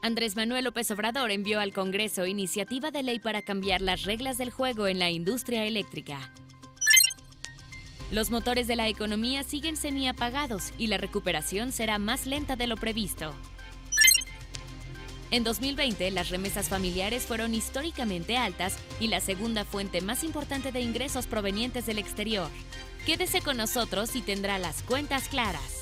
Andrés Manuel López Obrador envió al Congreso iniciativa de ley para cambiar las reglas del juego en la industria eléctrica. Los motores de la economía siguen semiapagados y la recuperación será más lenta de lo previsto. En 2020, las remesas familiares fueron históricamente altas y la segunda fuente más importante de ingresos provenientes del exterior. Quédese con nosotros y tendrá las cuentas claras.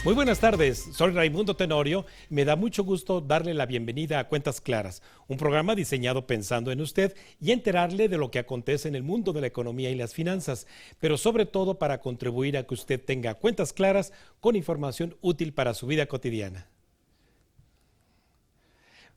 Muy buenas tardes, soy Raimundo Tenorio y me da mucho gusto darle la bienvenida a Cuentas Claras, un programa diseñado pensando en usted y enterarle de lo que acontece en el mundo de la economía y las finanzas, pero sobre todo para contribuir a que usted tenga cuentas claras con información útil para su vida cotidiana.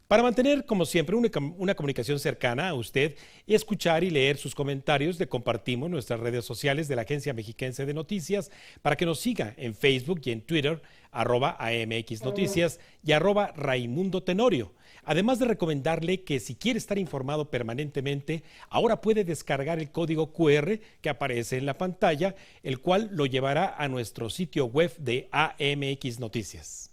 Para mantener, como siempre, una comunicación cercana a usted y escuchar y leer sus comentarios, le compartimos nuestras redes sociales de la Agencia Mexiquense de Noticias para que nos siga en Facebook y en Twitter, @AMX Noticias y @Raimundo Tenorio. Además de recomendarle que si quiere estar informado permanentemente, ahora puede descargar el código QR que aparece en la pantalla, el cual lo llevará a nuestro sitio web de AMX Noticias.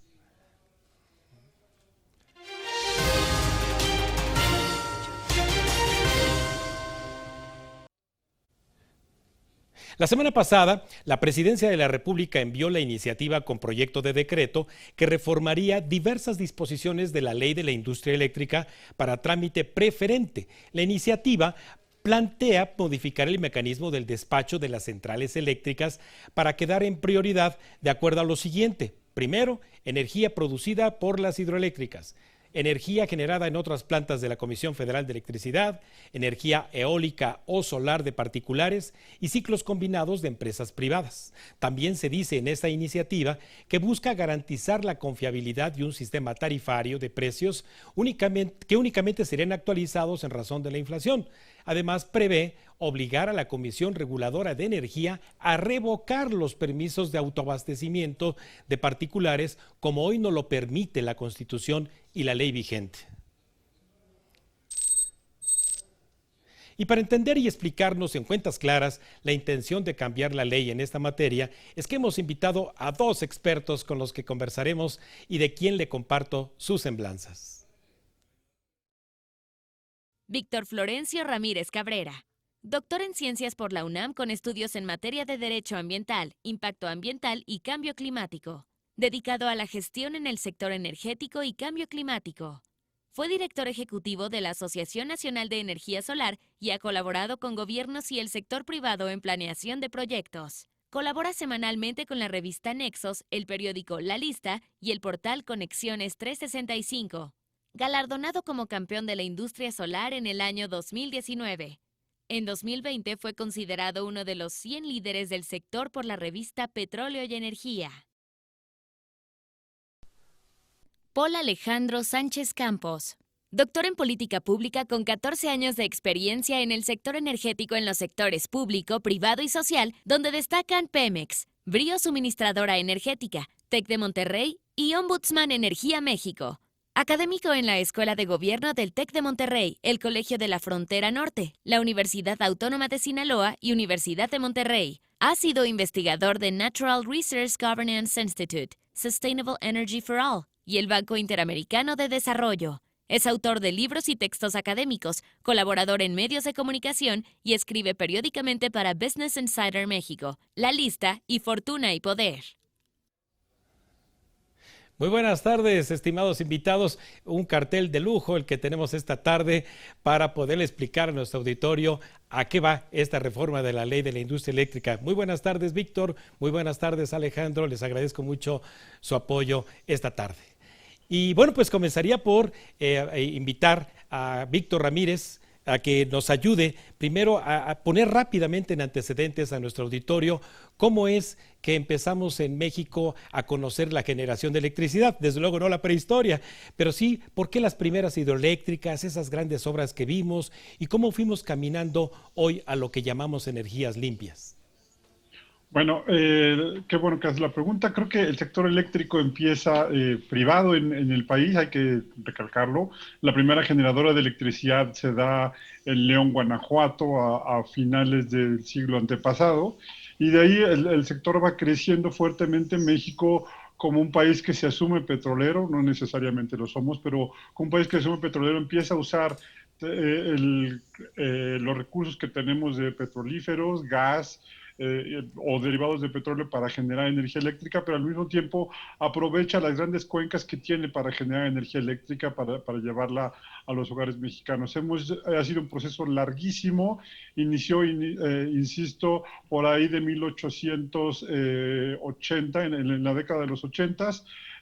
La semana pasada, la Presidencia de la República envió la iniciativa con proyecto de decreto que reformaría diversas disposiciones de la Ley de la Industria Eléctrica para trámite preferente. La iniciativa plantea modificar el mecanismo del despacho de las centrales eléctricas para quedar en prioridad de acuerdo a lo siguiente. Primero, energía producida por las hidroeléctricas, energía generada en otras plantas de la Comisión Federal de Electricidad, energía eólica o solar de particulares y ciclos combinados de empresas privadas. También se dice en esta iniciativa que busca garantizar la confiabilidad de un sistema tarifario de precios que únicamente serían actualizados en razón de la inflación. Además, prevé obligar a la Comisión Reguladora de Energía a revocar los permisos de autoabastecimiento de particulares, como hoy no lo permite la Constitución y la ley vigente. Y para entender y explicarnos en cuentas claras la intención de cambiar la ley en esta materia, es que hemos invitado a dos expertos con los que conversaremos y de quien le comparto sus semblanzas. Víctor Florencio Ramírez Cabrera, doctor en Ciencias por la UNAM con estudios en materia de Derecho Ambiental, Impacto Ambiental y Cambio Climático, dedicado a la gestión en el sector energético y cambio climático. Fue director ejecutivo de la Asociación Nacional de Energía Solar y ha colaborado con gobiernos y el sector privado en planeación de proyectos. Colabora semanalmente con la revista Nexos, el periódico La Lista y el portal Conexiones 365. Galardonado como campeón de la industria solar en el año 2019. En 2020 fue considerado uno de los 100 líderes del sector por la revista Petróleo y Energía. Paul Alejandro Sánchez Campos, doctor en política pública con 14 años de experiencia en el sector energético en los sectores público, privado y social, donde destacan Pemex, Brío Suministradora Energética, TEC de Monterrey y Ombudsman Energía México. Académico en la Escuela de Gobierno del TEC de Monterrey, el Colegio de la Frontera Norte, la Universidad Autónoma de Sinaloa y Universidad de Monterrey. Ha sido investigador de Natural Resource Governance Institute, Sustainable Energy for All y el Banco Interamericano de Desarrollo. Es autor de libros y textos académicos, colaborador en medios de comunicación y escribe periódicamente para Business Insider México, La Lista y Fortuna y Poder. Muy buenas tardes, estimados invitados. Un cartel de lujo el que tenemos esta tarde para poder explicar a nuestro auditorio a qué va esta reforma de la ley de la industria eléctrica. Muy buenas tardes, Víctor. Muy buenas tardes, Alejandro. Les agradezco mucho su apoyo esta tarde. Y bueno, pues comenzaría por invitar a Víctor Ramírez a que nos ayude primero a poner rápidamente en antecedentes a nuestro auditorio cómo es que empezamos en México a conocer la generación de electricidad. Desde luego no la prehistoria, pero sí por qué las primeras hidroeléctricas, esas grandes obras que vimos y cómo fuimos caminando hoy a lo que llamamos energías limpias. Bueno, qué bueno que haces la pregunta. Creo que el sector eléctrico empieza privado en el país, hay que recalcarlo. La primera generadora de electricidad se da en León, Guanajuato, a finales del siglo antepasado, y de ahí el sector va creciendo fuertemente en México como un país que se asume petrolero, no necesariamente lo somos, pero como un país que se asume petrolero empieza a usar los recursos que tenemos de petrolíferos, gas, o derivados de petróleo para generar energía eléctrica, pero al mismo tiempo aprovecha las grandes cuencas que tiene para generar energía eléctrica para llevarla a los hogares mexicanos. Ha sido un proceso larguísimo, inició, insisto, por ahí de 1880, en la década de los 80,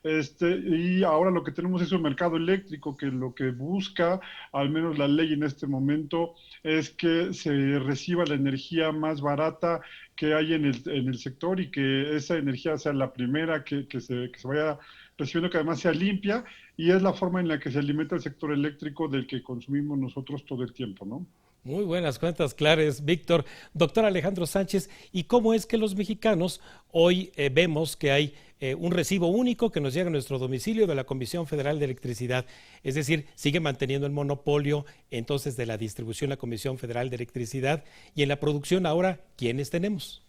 y ahora lo que tenemos es un mercado eléctrico que lo que busca, al menos la ley en este momento, es que se reciba la energía más barata que hay en el sector y que esa energía sea la primera que se vaya recibiendo, que además sea limpia, y es la forma en la que se alimenta el sector eléctrico del que consumimos nosotros todo el tiempo, ¿no? Muy buenas cuentas claras, Víctor. Doctor Alejandro Sánchez, ¿y cómo es que los mexicanos hoy vemos que hay un recibo único que nos llega a nuestro domicilio de la Comisión Federal de Electricidad? Es decir, sigue manteniendo el monopolio entonces de la distribución la Comisión Federal de Electricidad, y en la producción ahora, ¿quiénes tenemos?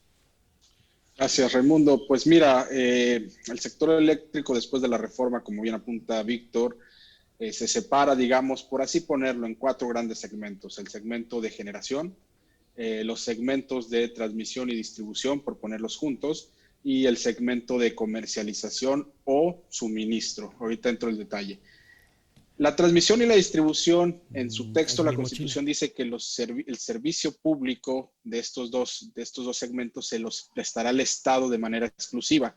Gracias, Raimundo. Pues mira, el sector eléctrico después de la reforma, como bien apunta Víctor, se separa, digamos, por así ponerlo, en cuatro grandes segmentos. El segmento de generación, los segmentos de transmisión y distribución, por ponerlos juntos, y el segmento de comercialización o suministro. Ahorita entro en el detalle. La transmisión y la distribución, en su Es texto, la mi mochila. Constitución dice que el servicio público de estos dos segmentos se los prestará el Estado de manera exclusiva.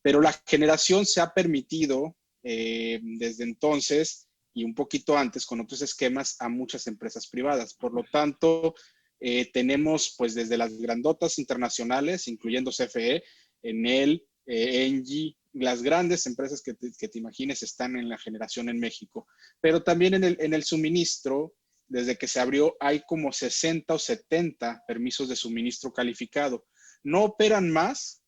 Pero la generación se ha permitido desde entonces y un poquito antes con otros esquemas a muchas empresas privadas. Por lo tanto, tenemos pues desde las grandotas internacionales, incluyendo CFE, Enel, Engie, las grandes empresas que te imagines están en la generación en México, pero también en el suministro, desde que se abrió, hay como 60 o 70 permisos de suministro calificado. No operan más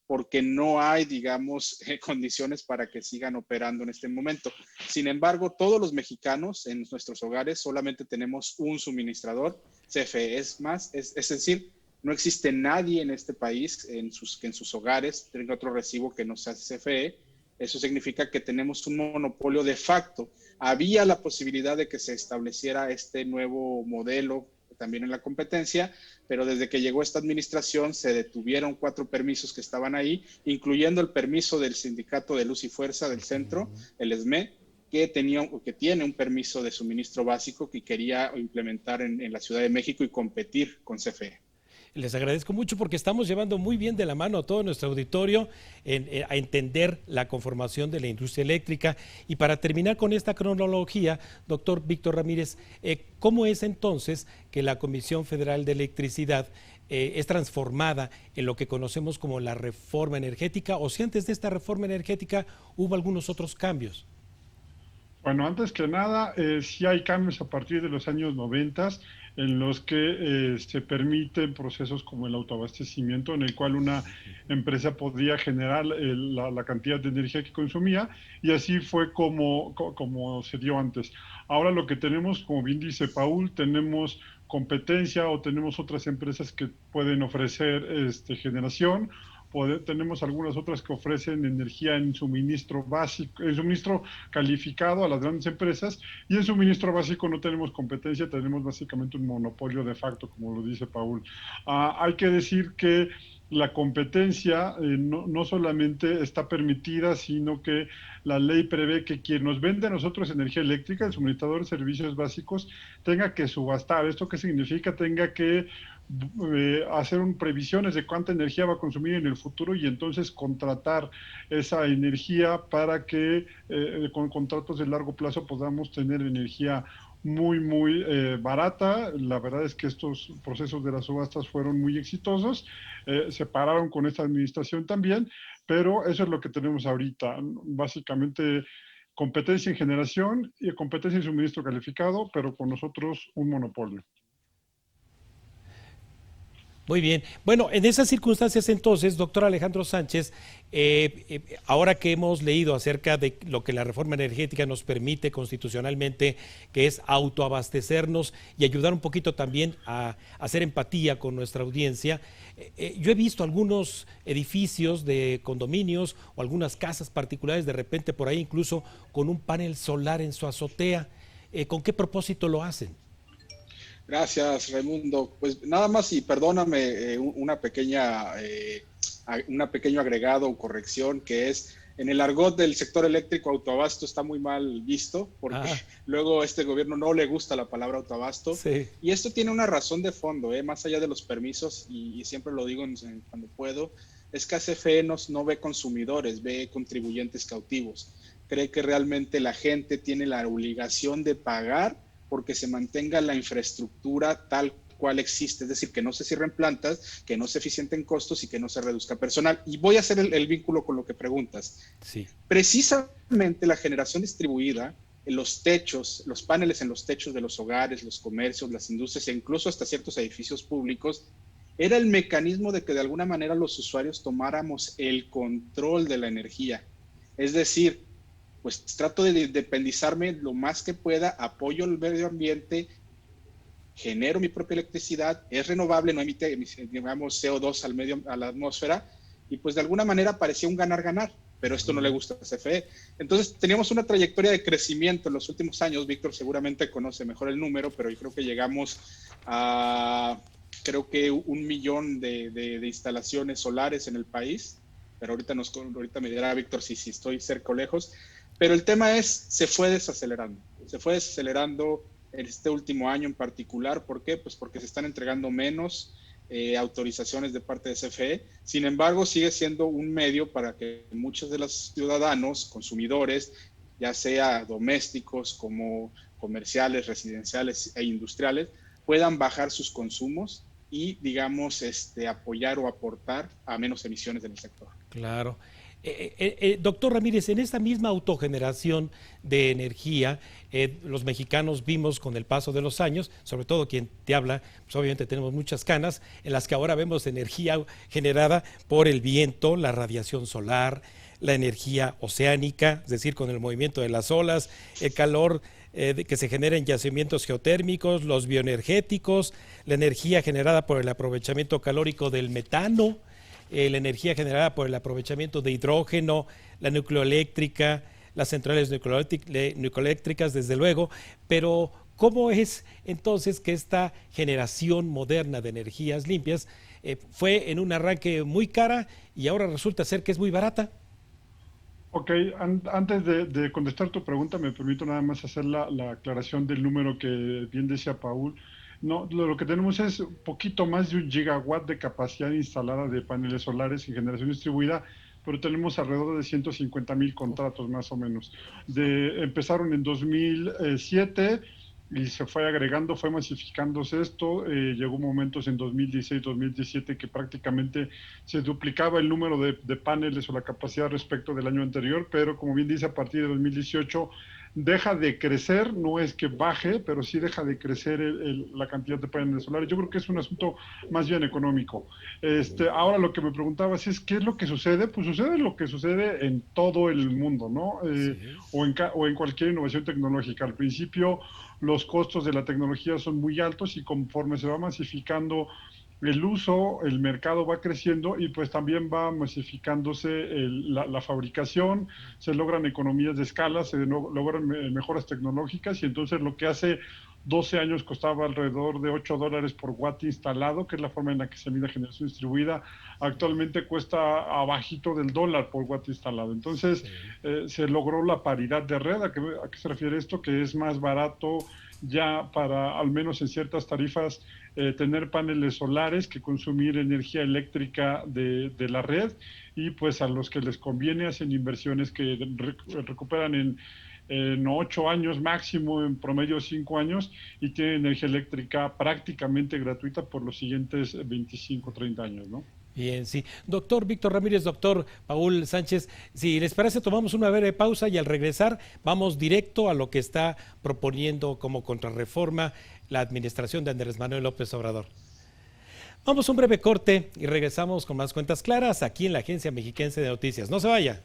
porque no hay, digamos, condiciones para que sigan operando en este momento. Sin embargo, todos los mexicanos en nuestros hogares solamente tenemos un suministrador, CFE. Es más, es decir, no existe nadie en este país que en sus hogares tenga otro recibo que no sea CFE. Eso significa que tenemos un monopolio de facto. Había la posibilidad de que se estableciera este nuevo modelo también en la competencia, pero desde que llegó esta administración se detuvieron 4 permisos que estaban ahí, incluyendo el permiso del Sindicato de Luz y Fuerza del Centro, el SME, que tiene un permiso de suministro básico que quería implementar en la Ciudad de México y competir con CFE. Les agradezco mucho porque estamos llevando muy bien de la mano a todo nuestro auditorio a entender la conformación de la industria eléctrica. Y para terminar con esta cronología, doctor Víctor Ramírez, ¿cómo es entonces que la Comisión Federal de Electricidad es transformada en lo que conocemos como la reforma energética, o si antes de esta reforma energética hubo algunos otros cambios? Bueno, antes que nada, sí hay cambios a partir de los años 90 en los que se permiten procesos como el autoabastecimiento, en el cual una empresa podría generar la cantidad de energía que consumía, y así fue como se dio antes. Ahora lo que tenemos, como bien dice Paul, tenemos competencia o tenemos otras empresas que pueden ofrecer generación. Tenemos algunas otras que ofrecen energía en suministro básico, en suministro calificado a las grandes empresas, y en suministro básico no tenemos competencia, tenemos básicamente un monopolio de facto, como lo dice Paul. Hay que decir que la competencia no solamente está permitida, sino que la ley prevé que quien nos vende a nosotros energía eléctrica, el suministrador de servicios básicos, tenga que subastar. ¿Esto qué significa? Tenga que hacer previsiones de cuánta energía va a consumir en el futuro, y entonces contratar esa energía para que con contratos de largo plazo podamos tener energía muy barata. La verdad es que estos procesos de las subastas fueron muy exitosos, se pararon con esta administración también, pero eso es lo que tenemos ahorita. Básicamente competencia en generación y competencia en suministro calificado, pero con nosotros un monopolio. Muy bien. Bueno, en esas circunstancias entonces, doctor Alejandro Sánchez, ahora que hemos leído acerca de lo que la reforma energética nos permite constitucionalmente, que es autoabastecernos y ayudar un poquito también a hacer empatía con nuestra audiencia, yo he visto algunos edificios de condominios o algunas casas particulares de repente por ahí incluso con un panel solar en su azotea. ¿Con qué propósito lo hacen? Gracias, Raimundo. Pues nada más y perdóname una pequeño agregado o corrección que es en el argot del sector eléctrico autoabasto está muy mal visto porque luego a este gobierno no le gusta la palabra autoabasto y esto tiene una razón de fondo, más allá de los permisos y siempre lo digo cuando puedo, es que CFE no ve consumidores, ve contribuyentes cautivos. Cree que realmente la gente tiene la obligación de pagar porque se mantenga la infraestructura tal cual existe, es decir, que no se cierren plantas, que no se eficienten costos y que no se reduzca personal. Y voy a hacer el vínculo con lo que preguntas. Sí. Precisamente la generación distribuida en los techos, los paneles en los techos de los hogares, los comercios, las industrias e incluso hasta ciertos edificios públicos, era el mecanismo de que de alguna manera los usuarios tomáramos el control de la energía. Es decir, pues trato de independizarme lo más que pueda, apoyo el medio ambiente, genero mi propia electricidad, es renovable, no emite, digamos, CO2 a la atmósfera, y pues de alguna manera parecía un ganar-ganar, pero esto no le gusta a CFE. Entonces teníamos una trayectoria de crecimiento en los últimos años, Víctor seguramente conoce mejor el número, pero yo creo que llegamos a, creo que 1 millón de instalaciones solares en el país, pero ahorita me dirá Víctor si estoy cerca o lejos. Pero el tema se fue desacelerando en este último año en particular. ¿Por qué? Pues porque se están entregando menos autorizaciones de parte de CFE. Sin embargo, sigue siendo un medio para que muchos de los ciudadanos, consumidores, ya sea domésticos como comerciales, residenciales e industriales, puedan bajar sus consumos y, digamos, apoyar o aportar a menos emisiones del sector. Claro. Doctor Ramírez, en esta misma autogeneración de energía, los mexicanos vimos con el paso de los años, sobre todo quien te habla, pues obviamente tenemos muchas canas, en las que ahora vemos energía generada por el viento, la radiación solar, la energía oceánica, es decir, con el movimiento de las olas, el calor que se genera en yacimientos geotérmicos, los bioenergéticos, la energía generada por el aprovechamiento calórico del metano, la energía generada por el aprovechamiento de hidrógeno, la nucleoeléctrica, las centrales nucleoeléctricas, desde luego, pero ¿cómo es entonces que esta generación moderna de energías limpias fue en un arranque muy cara y ahora resulta ser que es muy barata? Ok, antes de contestar tu pregunta, me permito nada más hacer la aclaración del número que bien decía Paul. No, lo que tenemos es un poquito más de 1 gigawatt de capacidad instalada de paneles solares en generación distribuida, pero tenemos alrededor de 150,000 contratos más o menos. Empezaron en 2007 y se fue agregando, fue masificándose esto. Llegó momentos en 2016, 2017 que prácticamente se duplicaba el número de paneles o la capacidad respecto del año anterior, pero como bien dice, a partir de 2018 deja de crecer, no es que baje, pero sí deja de crecer la cantidad de paneles solares. Yo creo que es un asunto más bien económico. Ahora lo que me preguntabas es, ¿qué es lo que sucede? Pues sucede lo que sucede en todo el mundo, ¿no? O en cualquier innovación tecnológica. Al principio los costos de la tecnología son muy altos y conforme se va masificando el uso, el mercado va creciendo y pues también va masificándose la fabricación, se logran economías de escala, se logran mejoras tecnológicas y entonces lo que hace 12 años costaba alrededor de $8 por watt instalado, que es la forma en la que se mide generación distribuida, actualmente cuesta abajito del $1 por watt instalado. Entonces se logró la paridad de red. ¿A qué se refiere esto? Que es más barato ya para, al menos en ciertas tarifas, tener paneles solares que consumir energía eléctrica de la red, y pues a los que les conviene hacen inversiones que recuperan en 8 años máximo, en promedio 5 años, y tienen energía eléctrica prácticamente gratuita por los siguientes 25, 30 años, ¿no? Bien, sí. Doctor Víctor Ramírez, doctor Paul Sánchez, si les parece, tomamos una breve pausa y al regresar vamos directo a lo que está proponiendo como contrarreforma la administración de Andrés Manuel López Obrador. Vamos a un breve corte y regresamos con más Cuentas Claras aquí en la Agencia Mexiquense de Noticias. No se vaya.